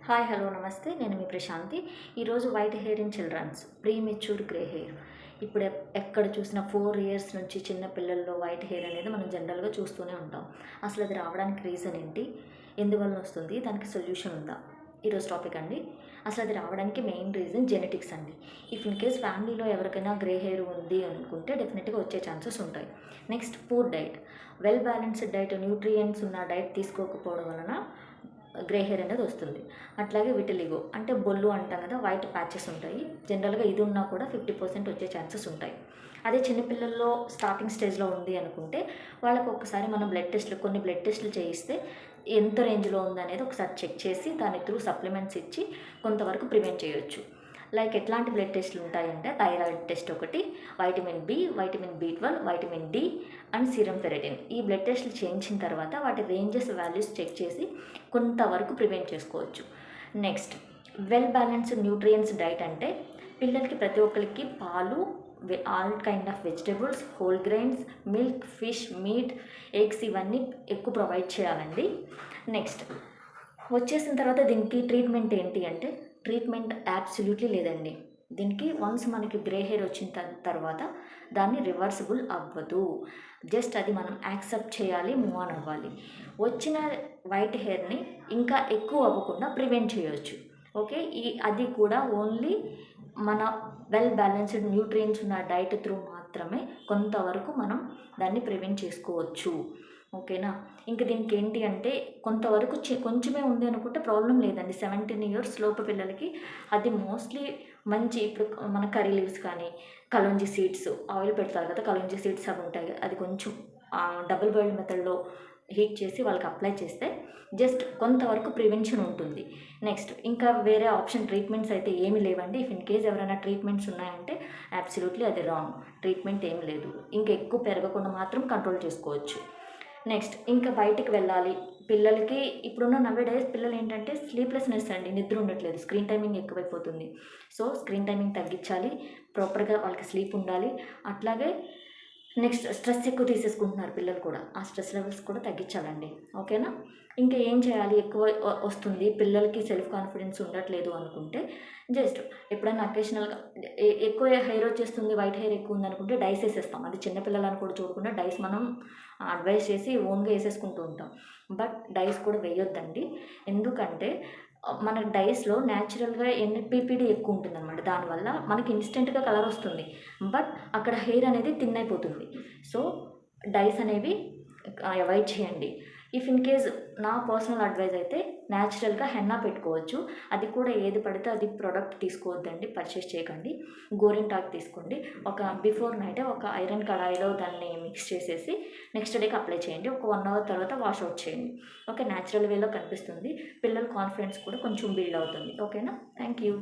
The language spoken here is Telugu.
హాయ్ హలో నమస్తే, నేను మీ ప్రశాంతి. ఈరోజు white hair in childrens, prematured grey hair. ఇప్పుడు ఎక్కడ చూసినా 4 ఇయర్స్ నుంచి చిన్న పిల్లల్లో వైట్ హెయిర్ అనేది మనం జనరల్గా చూస్తూనే ఉంటాం. అసలు అది రావడానికి రీజన్ ఏంటి, ఎందువల్ల వస్తుంది, దానికి సొల్యూషన్ ఉందా? ఈరోజు టాపిక్ అండి. అసలు అది రావడానికి మెయిన్ రీజన్ జెనెటిక్స్ అండి. ఇఫ్ ఇన్ కేస్ ఫ్యామిలీలో ఎవరికైనా గ్రే హెయిర్ ఉంది అనుకుంటే డెఫినెట్గా వచ్చే ఛాన్సెస్ ఉంటాయి. Next, poor diet. Well balanced diet, nutrients ఉన్న డైట్ తీసుకోకపోవడం వలన గ్రే హెయిర్ అనేది వస్తుంది. అట్లాగే విటిలిగో అంటే బొల్లు అంటాం కదా, వైట్ ప్యాచెస్ ఉంటాయి. జనరల్గా ఇది ఉన్నా కూడా 50% వచ్చే ఛాన్సెస్ ఉంటాయి. అదే చిన్నపిల్లల్లో స్టార్టింగ్ స్టేజ్లో ఉంది అనుకుంటే వాళ్ళకు ఒకసారి మనం కొన్ని బ్లడ్ టెస్టులు చేయిస్తే ఎంత రేంజ్లో ఉందనేది ఒకసారి చెక్ చేసి దాని త్రూ సప్లిమెంట్స్ ఇచ్చి కొంతవరకు ప్రివెంట్ చేయొచ్చు. లైక్ ఎట్లాంటి బ్లడ్ టెస్టులు ఉంటాయంటే థైరాయిడ్ టెస్ట్ ఒకటి, వైటమిన్ బి, వైటమిన్ బి12, vitamin D and serum ferritin. ఈ బ్లడ్ టెస్టులు చేయించిన తర్వాత వాటి రేంజెస్ వాల్యూస్ చెక్ చేసి కొంతవరకు ప్రివెంట్ చేసుకోవచ్చు. Next, well balanced nutrients diet అంటే పిల్లలకి ప్రతి ఒక్కరికి పాలు, all kind of vegetables, whole grains, milk, fish, meet, eggs ఇవన్నీ ఎక్కువ ప్రొవైడ్ చేయాలండి. నెక్స్ట్ వచ్చేసిన తర్వాత దీనికి ట్రీట్మెంట్ ఏంటి అంటే, ట్రీట్మెంట్ అబ్సల్యూట్లీ లేదండి. దీనికి వన్స్ మనకి గ్రే హెయిర్ వచ్చిన తర్వాత దాన్ని రివర్సిబుల్ అవ్వదు. జస్ట్ అది మనం యాక్సెప్ట్ చేయాలి, మూవ్ ఆన్ అవ్వాలి. వచ్చిన వైట్ హెయిర్ని ఇంకా ఎక్కువ అవ్వకుండా ప్రివెంట్ చేయొచ్చు. ఓకే, అది కూడా ఓన్లీ మన వెల్ బ్యాలెన్స్డ్ న్యూట్రియంట్స్ ఉన్న డైట్ త్రూ మాత్రమే కొంతవరకు మనం దాన్ని ప్రివెంట్ చేసుకోవచ్చు. ఓకేనా. ఇంకా దీనికి ఏంటి అంటే కొంతవరకు కొంచెమే ఉంది అనుకుంటే ప్రాబ్లం లేదండి. 17 ఇయర్స్ లోపు పిల్లలకి అది మోస్ట్లీ మంచి. ఇప్పుడు మన కర్రీ లీవ్స్ కానీ, కలోంజీ సీడ్స్ ఆయిల్ పెడతారు కదా, కలోంజీ సీడ్స్ అవి ఉంటాయి. అది కొంచెం డబుల్ బాయిల్డ్ మెథడ్లో హీట్ చేసి వాళ్ళకి అప్లై చేస్తే జస్ట్ కొంతవరకు ప్రివెన్షన్ ఉంటుంది. నెక్స్ట్, ఇంకా వేరే ఆప్షన్ ట్రీట్మెంట్స్ అయితే ఏమీ లేవండి. ఇఫ్ ఇన్ కేస్ ఎవరైనా ట్రీట్మెంట్స్ ఉన్నాయంటే అబ్సల్యూట్లీ అది రాంగ్. ట్రీట్మెంట్ ఏం లేదు. ఇంకా ఎక్కువ పెరగకుండా మాత్రం కంట్రోల్ చేసుకోవచ్చు. నెక్స్ట్, ఇంకా బయటికి వెళ్ళాలి పిల్లలకి. ఇప్పుడున్న నవేడేస్ పిల్లలు ఏంటంటే స్లీప్లెస్నెస్ అండి, నిద్ర ఉండట్లేదు, స్క్రీన్ టైమింగ్ ఎక్కువైపోతుంది. సో స్క్రీన్ టైమింగ్ తగ్గించాలి, ప్రాపర్గా వాళ్ళకి స్లీప్ ఉండాలి. అట్లాగే నెక్స్ట్, స్ట్రెస్ ఎక్కువ తీసేసుకుంటున్నారు పిల్లలు కూడా, ఆ స్ట్రెస్ లెవెల్స్ కూడా తగ్గించాలండి. ఓకేనా. ఇంకా ఏం చేయాలి, ఎక్కువ వస్తుంది పిల్లలకి, సెల్ఫ్ కాన్ఫిడెన్స్ ఉండట్లేదు అనుకుంటే జస్ట్ ఎప్పుడైనా అకేషనల్గా ఎక్కువ హెయిర్ వచ్చేస్తుంది, వైట్ హెయిర్ ఎక్కువ ఉంది అనుకుంటే డైస్ వేసేస్తాం. అది చిన్నపిల్లలని కూడా చూడకుండా డైస్ మనం అడ్వైస్ చేసి ఓన్గా వేసేసుకుంటూ ఉంటాం. బట్ డైస్ కూడా వేయొద్దండి. ఎందుకంటే మన డైస్లో న్యాచురల్గా ఎన్పిపిడి ఎక్కువ ఉంటుంది అనమాట. దానివల్ల మనకి ఇన్స్టెంట్గా కలర్ వస్తుంది, బట్ అక్కడ హెయిర్ అనేది థిన్ అయిపోతుంది. సో డైస్ అనేవి అవాయిడ్ చేయండి. ఇఫ్ ఇన్ కేస్ నా పర్సనల్ అడ్వైజ్ అయితే న్యాచురల్గా హెన్నా పెట్టుకోవచ్చు. అది కూడా ఏది పడితే అది ప్రోడక్ట్ తీసుకోవద్దండి, పర్చేస్ చేయకండి. గోరింటాకు తీసుకోండి. ఒక బిఫోర్ నైటే ఒక ఐరన్ కడాయిలో దాన్ని మిక్స్ చేసేసి నెక్స్ట్ డేకి అప్లై చేయండి. ఒక 1 అవర్ తర్వాత వాష్ అవుట్ చేయండి. ఓకే, న్యాచురల్ వేలో కనిపిస్తుంది. పిల్లల కాన్ఫిడెన్స్ కూడా కొంచెం బిల్డ్ అవుతుంది. ఓకేనా. Thank you.